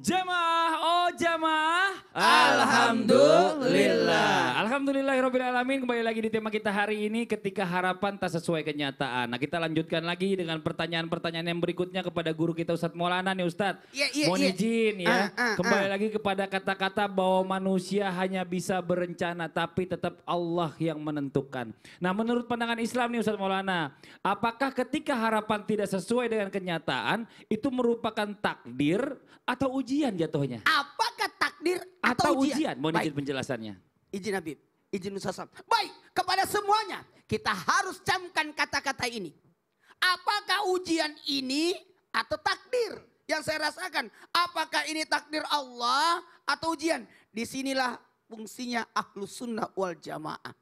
Jamaah, oh jamaah. Alhamdulillah. Alhamdulillahirrabbilalamin. Kembali lagi di tema kita hari ini ketika harapan tak sesuai kenyataan. Nah kita lanjutkan lagi dengan pertanyaan-pertanyaan yang berikutnya kepada guru kita Ustadz Maulana nih Ustadz. Mohon izin ya. Kembali lagi kepada kata-kata bahwa manusia hanya bisa berencana tapi tetap Allah yang menentukan. Nah menurut pandangan Islam nih Ustadz Maulana. Apakah ketika harapan tidak sesuai dengan kenyataan itu merupakan takdir atau ujian jatuhnya? Apakah takdir atau ujian? Mohon izin penjelasannya. Izin Habib, izin Ustaz. Baik, kepada semuanya kita harus camkan kata-kata ini. Apakah ujian ini atau takdir yang saya rasakan? Apakah ini takdir Allah atau ujian? Disinilah fungsinya Ahlus Sunnah wal Jamaah.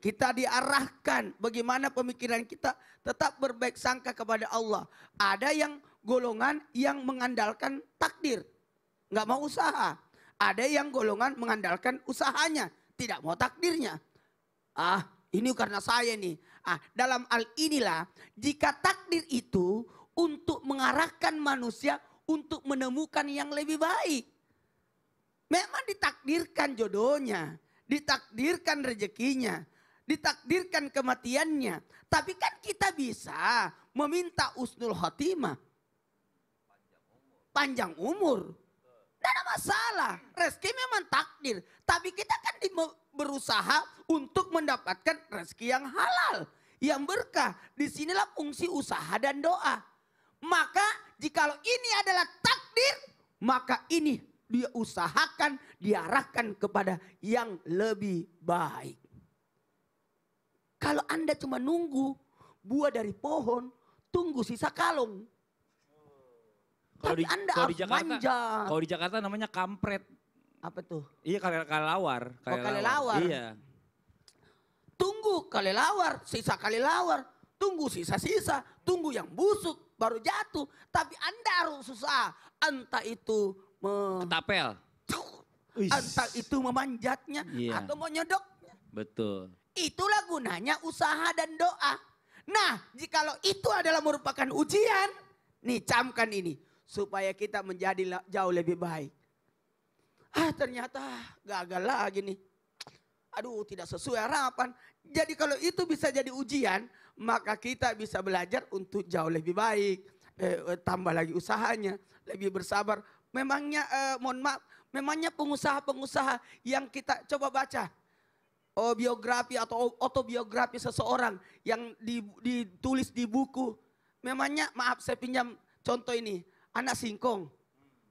Kita diarahkan bagaimana pemikiran kita tetap berbaik sangka kepada Allah. Ada yang golongan yang mengandalkan takdir, nggak mau usaha. Ada yang golongan mengandalkan usahanya, tidak mau takdirnya. Ini karena saya nih. Dalam hal inilah jika takdir itu untuk mengarahkan manusia untuk menemukan yang lebih baik. Memang ditakdirkan jodohnya, ditakdirkan rezekinya, ditakdirkan kematiannya. Tapi kan kita bisa meminta husnul khotimah. Panjang umur. Tidak ada masalah. Rezeki memang takdir. Tapi kita kan berusaha untuk mendapatkan rezeki yang halal. Yang berkah. Disinilah fungsi usaha dan doa. Maka jikalau ini adalah takdir. Maka ini dia usahakan, diarahkan kepada yang lebih baik. Kalau Anda cuma nunggu buah dari pohon, tunggu sisa kalung. Tapi Anda harus manja. Kalau di Jakarta namanya kampret. Apa tuh? Iya kalelawar. Kalelawar. Iya. Tunggu kalelawar, sisa kalelawar. Tunggu sisa-sisa, tunggu yang busuk baru jatuh. Tapi Anda harus susah. Entah itu ketapel. Entah itu memanjatnya atau menyodoknya. Betul. Itulah gunanya usaha dan doa. Nah, jikalau itu adalah merupakan ujian, nih camkan ini. Supaya kita menjadi jauh lebih baik. Ternyata gagal lagi nih. Aduh, tidak sesuai harapan. Jadi kalau itu bisa jadi ujian, maka kita bisa belajar untuk jauh lebih baik. Tambah lagi usahanya, lebih bersabar. Memangnya, mohon maaf, memangnya pengusaha-pengusaha yang kita coba baca. Biografi atau autobiografi seseorang yang ditulis di buku. Memangnya, maaf saya pinjam contoh ini. Anak singkong,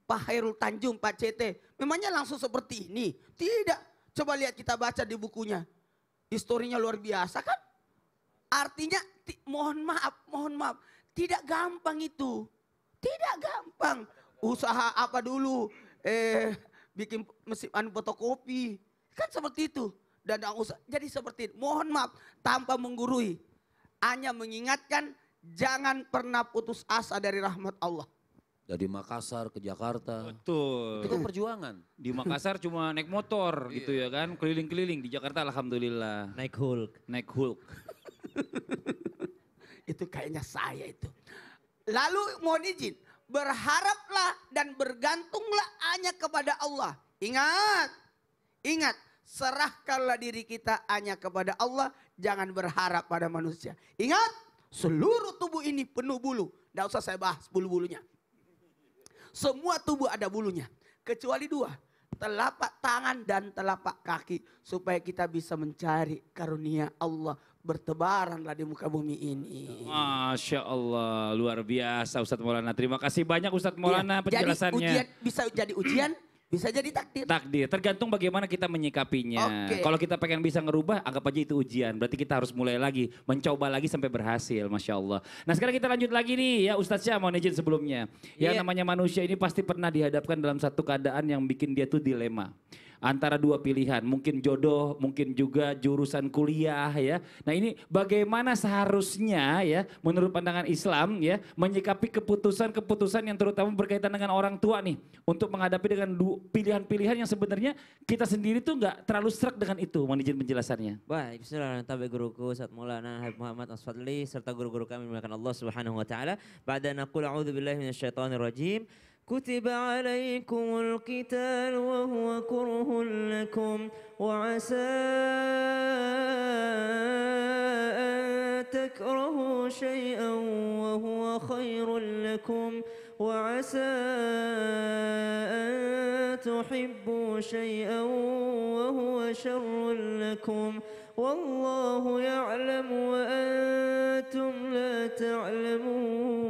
Pak Hairul Tanjung, Pak CT. Memangnya langsung seperti ini? Tidak. Coba lihat kita baca di bukunya. Historinya luar biasa kan? Artinya mohon maaf. Tidak gampang itu. Tidak gampang. Usaha apa dulu? Bikin mesin fotokopi. Kan seperti itu. Dan jadi seperti itu. Mohon maaf tanpa menggurui. Hanya mengingatkan jangan pernah putus asa dari rahmat Allah. Dari Makassar ke Jakarta. Betul. Itu kan perjuangan. Di Makassar cuma naik motor gitu ya kan. Keliling-keliling. Di Jakarta alhamdulillah. Naik Hulk. Itu kayaknya saya itu. Lalu mohon izin. Berharaplah dan bergantunglah hanya kepada Allah. Ingat. Serahkanlah diri kita hanya kepada Allah. Jangan berharap pada manusia. Ingat. Seluruh tubuh ini penuh bulu. Tidak usah saya bahas bulu-bulunya. Semua tubuh ada bulunya. Kecuali dua. Telapak tangan dan telapak kaki. Supaya kita bisa mencari karunia Allah. Bertebaranlah di muka bumi ini. Masya Allah. Luar biasa Ustadz Maulana. Terima kasih banyak Ustadz Maulana penjelasannya. Jadi bisa jadi ujian. Bisa jadi takdir. Takdir, tergantung bagaimana kita menyikapinya. Kalau kita pengen bisa ngerubah, anggap aja itu ujian. Berarti kita harus mulai lagi, mencoba lagi sampai berhasil, Masya Allah. Nah sekarang kita lanjut lagi nih ya Ustadz Syah, mohon izin sebelumnya. Ya namanya manusia ini pasti pernah dihadapkan dalam satu keadaan yang bikin dia tuh dilema. Antara dua pilihan, mungkin jodoh, mungkin juga jurusan kuliah ya. Nah ini bagaimana seharusnya ya menurut pandangan Islam ya menyikapi keputusan-keputusan yang terutama berkaitan dengan orang tua nih. Untuk menghadapi dengan pilihan-pilihan yang sebenarnya kita sendiri tuh nggak terlalu serak dengan itu. Mohon izin penjelasannya. Baik, bismillahirrahmanirrahim. Guruku Ustaz Maulana Habib Muhammad Asfadli serta guru-guru kami dimuliakan Allah Subhanahu wa taala. Ba'da naqul a'udzu billahi minasyaitonir rajim. كتب عليكم القتال وهو كره لكم وعسى أن تكرهوا شيئا وهو خير لكم وعسى أن تحبوا شيئا وهو شر لكم والله يعلم وأنتم لا تعلمون.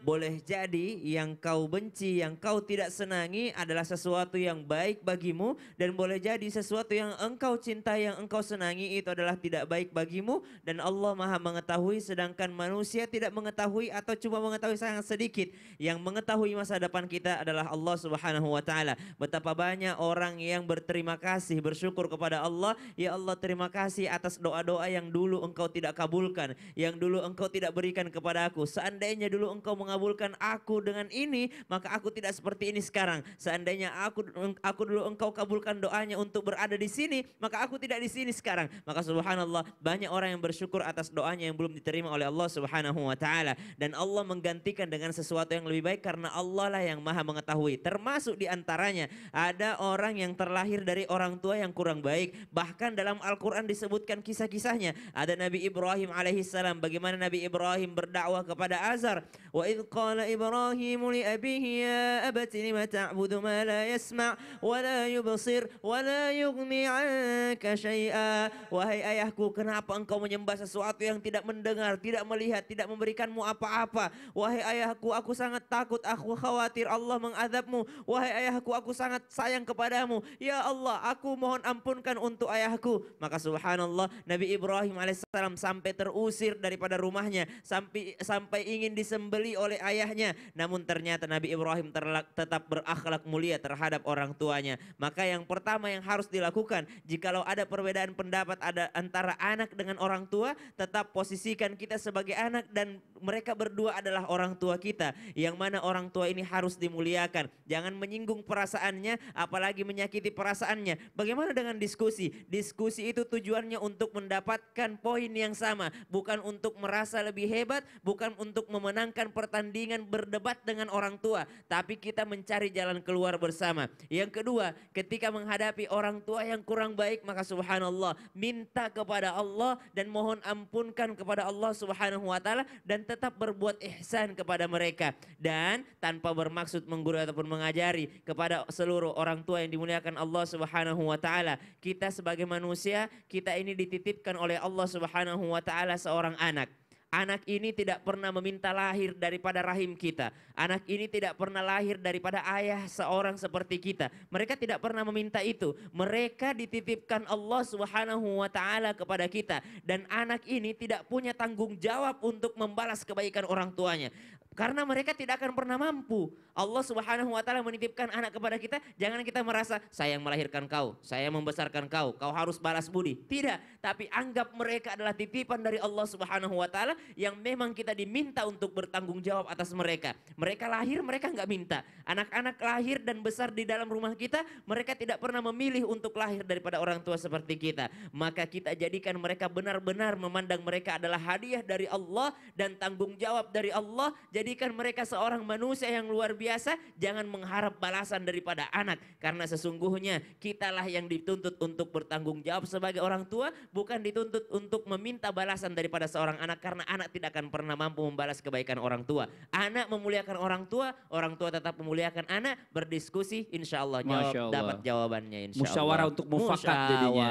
Boleh jadi yang kau benci, yang kau tidak senangi adalah sesuatu yang baik bagimu. Dan boleh jadi sesuatu yang engkau cintai, yang engkau senangi itu adalah tidak baik bagimu. Dan Allah Maha mengetahui sedangkan manusia tidak mengetahui atau cuma mengetahui sangat sedikit. Yang mengetahui masa depan kita adalah Allah Subhanahu wa Ta'ala. Betapa banyak orang yang berterima kasih, bersyukur kepada Allah. Ya Allah, terima kasih atas doa-doa yang dulu engkau tidak kabulkan, yang dulu engkau tidak berikan kepada aku. Seandainya dulu engkau mengabulkan aku dengan ini, maka aku tidak seperti ini sekarang. Seandainya aku dulu engkau kabulkan doanya untuk berada di sini, maka aku tidak di sini sekarang. Maka subhanallah, banyak orang yang bersyukur atas doanya yang belum diterima oleh Allah Subhanahu wa Ta'ala. Dan Allah menggantikan dengan sesuatu yang lebih baik karena Allah lah yang Maha mengetahui. Termasuk di antaranya ada orang yang terlahir dari orang tua yang kurang baik. Bahkan dalam Al-Quran disebutkan kisah-kisahnya. Ada Nabi Ibrahim alaihissalam, bagaimana Nabi Ibrahim berdakwah kepada Azar. Wa idh qala Ibrahim li abihi ya abati lima ta'budu ma la yasma' wa la yubsir wa la yughni 'anka syai'a. Wahai ayahku, kenapa engkau menyembah sesuatu yang tidak mendengar, tidak melihat, tidak memberikanmu apa-apa? Wahai ayahku, aku sangat takut, aku khawatir Allah mengazabmu. Wahai ayahku, aku sangat sayang kepadamu. Ya Allah, aku mohon ampunkan untuk ayahku. Maka subhanallah, Nabi Ibrahim alaihissalam sampai terusir daripada rumahnya, sampai ingin disembeli oleh ayahnya. Namun ternyata Nabi Ibrahim tetap berakhlak mulia terhadap orang tuanya. Maka yang pertama yang harus dilakukan, jikalau ada perbedaan pendapat ada antara anak dengan orang tua, tetap posisikan kita sebagai anak dan mereka berdua adalah orang tua kita. Yang mana orang tua ini harus dimuliakan. Jangan menyinggung perasaannya, apalagi menyakiti perasaannya. Bagaimana dengan diskusi? Diskusi itu tujuannya untuk mendapatkan poin yang sama. Bukan untuk merasa lebih hebat, bukan untuk memenangkan pertandingan berdebat dengan orang tua, tapi kita mencari jalan keluar bersama. Yang kedua, ketika menghadapi orang tua yang kurang baik, maka subhanallah, minta kepada Allah dan mohon ampunkan kepada Allah Subhanahu wa Ta'ala dan tetap berbuat ihsan kepada mereka. Dan tanpa bermaksud menggurui ataupun mengajari kepada seluruh orang tua yang dimuliakan Allah Subhanahu wa Ta'ala. Kita sebagai manusia, kita ini dititipkan oleh Allah Subhanahu wa Ta'ala seorang anak. Anak ini tidak pernah meminta lahir daripada rahim kita. Anak ini tidak pernah lahir daripada ayah seorang seperti kita. Mereka tidak pernah meminta itu. Mereka dititipkan Allah Subhanahu wa Ta'ala kepada kita. Dan anak ini tidak punya tanggung jawab untuk membalas kebaikan orang tuanya. Karena mereka tidak akan pernah mampu. Allah Subhanahu wa Ta'ala menitipkan anak kepada kita. Jangan kita merasa saya yang melahirkan kau, saya membesarkan kau, kau harus balas budi. Tidak, tapi anggap mereka adalah titipan dari Allah Subhanahu wa Ta'ala yang memang kita diminta untuk bertanggung jawab atas mereka. Mereka lahir, mereka nggak minta. Anak-anak lahir dan besar di dalam rumah kita, mereka tidak pernah memilih untuk lahir daripada orang tua seperti kita. Maka kita jadikan mereka benar-benar memandang mereka adalah hadiah dari Allah dan tanggung jawab dari Allah. Jadikan mereka seorang manusia yang luar biasa. Jangan mengharap balasan daripada anak. Karena sesungguhnya kitalah yang dituntut untuk bertanggung jawab sebagai orang tua. Bukan dituntut untuk meminta balasan daripada seorang anak. Karena anak tidak akan pernah mampu membalas kebaikan orang tua. Anak memuliakan orang tua tetap memuliakan anak. Berdiskusi insya Allah dapat jawabannya insya Allah. Musyawarah untuk mufakat jadinya.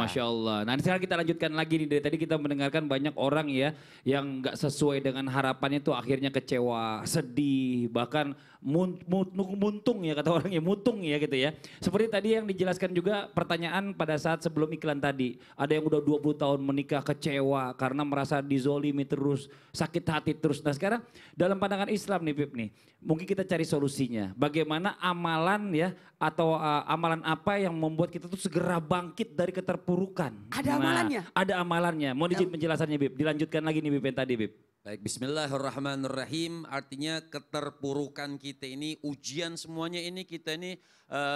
Masya Allah. Nah sekarang kita lanjutkan lagi nih. Dari tadi kita mendengarkan banyak orang ya yang gak sesuai dengan harapannya tuh akhirnya kecewa, sedih, bahkan muntung ya kata orangnya, mutung ya gitu ya. Seperti tadi yang dijelaskan juga pertanyaan pada saat sebelum iklan tadi. Ada yang udah 20 tahun menikah kecewa karena merasa dizolimi terus, sakit hati terus. Nah sekarang dalam pandangan Islam nih Pip nih, mungkin kita cari solusinya. Bagaimana amalan ya atau amalan apa yang membuat kita tuh segera bangkit dari keterpurukan. Ada amalannya? Ada amalannya. Mau izin penjelasannya Bib, dilanjutkan lagi nih Bib yang tadi Bib. Baik, bismillahirrahmanirrahim. Artinya keterpurukan kita ini, ujian semuanya ini kita ini,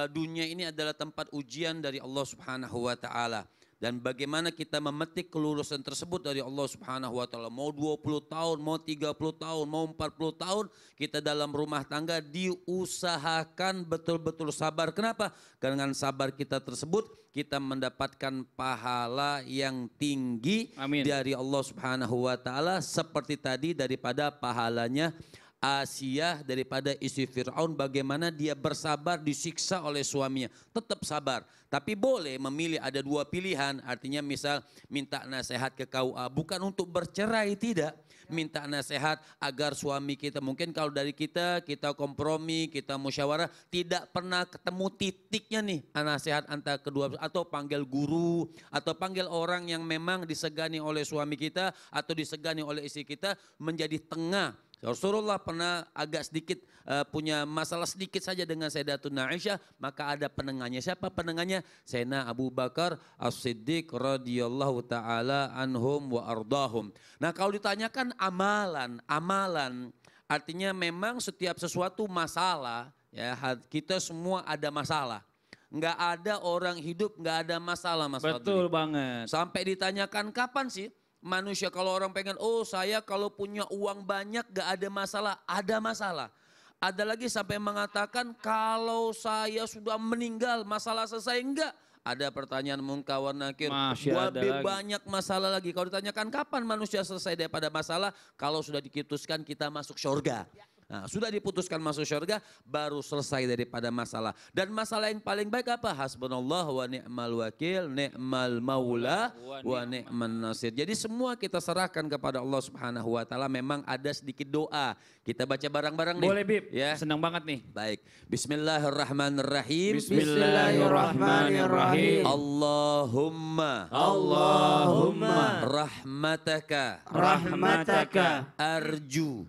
dunia ini adalah tempat ujian dari Allah Subhanahu wa Ta'ala. Dan bagaimana kita memetik kelurusan tersebut dari Allah Subhanahu wa taala. Mau 20 tahun, mau 30 tahun, mau 40 tahun kita dalam rumah tangga diusahakan betul-betul sabar. Kenapa? Karena dengan sabar kita tersebut kita mendapatkan pahala yang tinggi dari Allah Subhanahu wa taala seperti tadi daripada pahalanya Asia daripada istri Fir'aun, bagaimana dia bersabar disiksa oleh suaminya. Tetap sabar. Tapi boleh memilih, ada dua pilihan. Artinya misal minta nasihat ke KUA. Bukan untuk bercerai, tidak. Minta nasihat agar suami kita, mungkin kalau dari kita kompromi, kita musyawarah, tidak pernah ketemu titiknya nih nasihat antara kedua, atau panggil guru, atau panggil orang yang memang disegani oleh suami kita, atau disegani oleh istri kita, menjadi tengah. Rasulullah pernah agak sedikit punya masalah sedikit saja dengan Sayyidatuna Aisyah, maka ada penengahnya. Siapa penengahnya? Sayyidina Abu Bakar As-Siddiq radhiyallahu taala anhum wa ardahum. Nah, kalau ditanyakan amalan artinya memang setiap sesuatu masalah, ya, kita semua ada masalah. Enggak ada orang hidup enggak ada masalah, Mas Fadli. Betul banget. Sampai ditanyakan kapan sih manusia, kalau orang pengen, oh saya kalau punya uang banyak gak ada masalah. Ada masalah. Ada lagi sampai mengatakan kalau saya sudah meninggal masalah selesai, enggak. Ada pertanyaan munkar nakir, lebih banyak masalah lagi. Kalau ditanyakan kapan manusia selesai daripada masalah, kalau sudah diputuskan kita masuk surga. Nah, sudah diputuskan masuk surga, baru selesai daripada masalah. Dan masalah yang paling baik apa? Hasbunallah wa ni'mal wakil, ni'mal maula wa ni'man nasir. Jadi semua kita serahkan kepada Allah Subhanahu wa taala. Memang ada sedikit doa. Kita baca bareng-bareng nih. Boleh, Bib. Ya. Senang banget nih. Baik. Bismillahirrahmanirrahim. Bismillahirrahmanirrahim. Allahumma rahmataka arju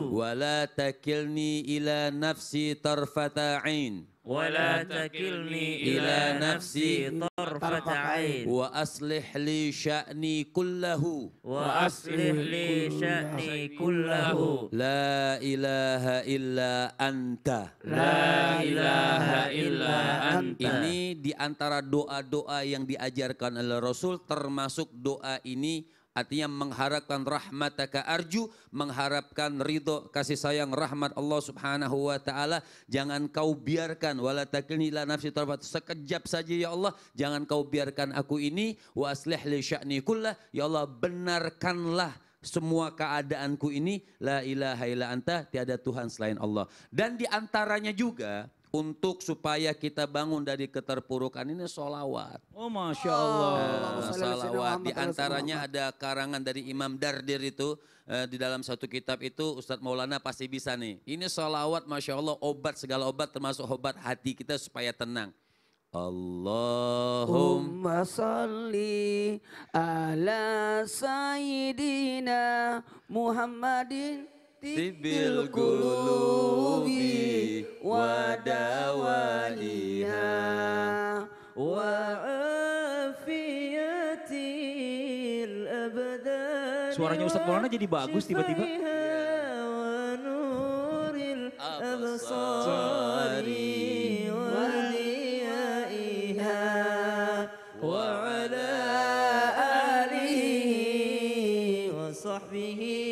wala takilni ila nafsi tarfata ain ولا تكلني إلى نفسي طرفة عين wa aslih li sya'ni kullahu وأصلح لي شأني كله la ilaha illa anta. لا إله إلا أنت. Ini di antara doa-doa yang diajarkan oleh Rasul, termasuk doa ini artinya mengharapkan rahmataka arju, mengharapkan ridho, kasih sayang, rahmat Allah Subhanahu wa taala. Jangan kau biarkan, wala takilni ila nafsi tarfat, sekejap saja ya Allah, jangan kau biarkan aku ini, wa aslih li sya'ni kullah, ya Allah benarkanlah semua keadaanku ini, la ilaha illa anta, tiada Tuhan selain Allah. Dan di antaranya juga untuk supaya kita bangun dari keterpurukan ini sholawat. Oh, Masya Allah. Sholawat. Di antaranya ada karangan dari Imam Dardir itu. Di dalam satu kitab itu Ustadz Maulana pasti bisa nih. Ini sholawat Masya Allah, obat, segala obat termasuk obat hati kita supaya tenang. Allahumma salli ala sayyidina Muhammadin Tibil qulubi wa dawaiha wa afiyatil abdan. Suaranya Ustadz Maulana jadi bagus tiba-tiba. Wa nuril absari wa diyaiha wa ala alihi wa sahbihi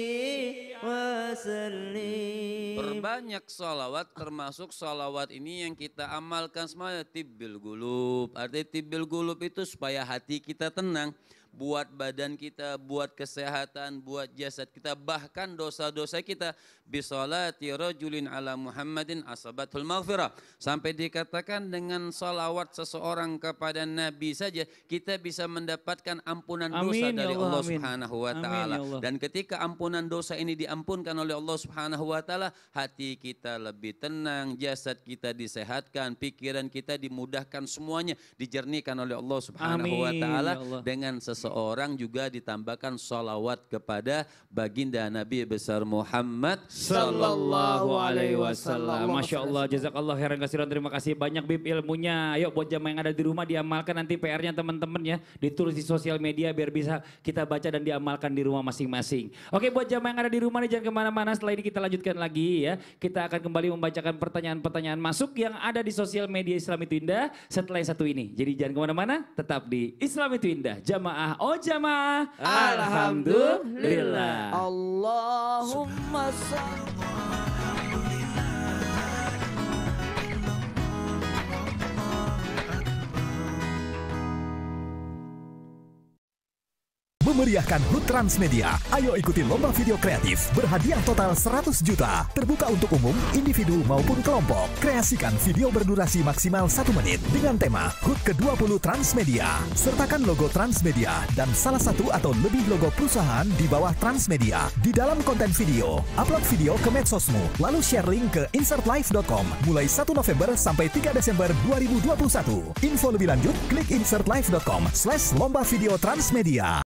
wasallim. Berbanyak sholawat, termasuk sholawat ini yang kita amalkan semuanya. Tibbil gulub, artinya tibbil gulub itu supaya hati kita tenang. Buat badan kita, buat kesehatan, buat jasad kita, bahkan dosa-dosa kita. Bisolati rajulin ala Muhammadin asabatul maghfirah. Sampai dikatakan dengan salawat seseorang kepada Nabi saja, kita bisa mendapatkan ampunan dosa dari Allah Subhanahu wa ta'ala. Dan ketika ampunan dosa ini diampunkan oleh Allah Subhanahu wa ta'ala, hati kita lebih tenang, jasad kita disehatkan, pikiran kita dimudahkan, semuanya dijernihkan oleh Allah Subhanahu wa ta'ala dengan sesuatu seseorang juga ditambahkan sholawat kepada baginda Nabi besar Muhammad Sallallahu alaihi wasallam. Masya Allah, jazakallah khairan kasiran. Terima kasih banyak Bib ilmunya. Ayo buat jamaah yang ada di rumah diamalkan nanti PR-nya teman-teman ya. Ditulis di sosial media biar bisa kita baca dan diamalkan di rumah masing-masing. Oke, buat jamaah yang ada di rumah nih jangan kemana-mana. Setelah ini kita lanjutkan lagi ya. Kita akan kembali membacakan pertanyaan-pertanyaan masuk yang ada di sosial media Islam Itu Indah setelah yang satu ini. Jadi jangan kemana-mana, tetap di Islam Itu Indah. Jamaah, oh jamaah. Alhamdulillah. Allahumma salli. Memeriahkan HUT Transmedia. Ayo ikuti lomba video kreatif berhadiah total 100 juta. Terbuka untuk umum, individu maupun kelompok. Kreasikan video berdurasi maksimal 1 menit dengan tema HUT ke-20 Transmedia. Sertakan logo Transmedia dan salah satu atau lebih logo perusahaan di bawah Transmedia. Di dalam konten video, upload video ke medsosmu, lalu share link ke insertlive.com mulai 1 November sampai 3 Desember 2021. Info lebih lanjut, klik insertlive.com/lomba video Transmedia.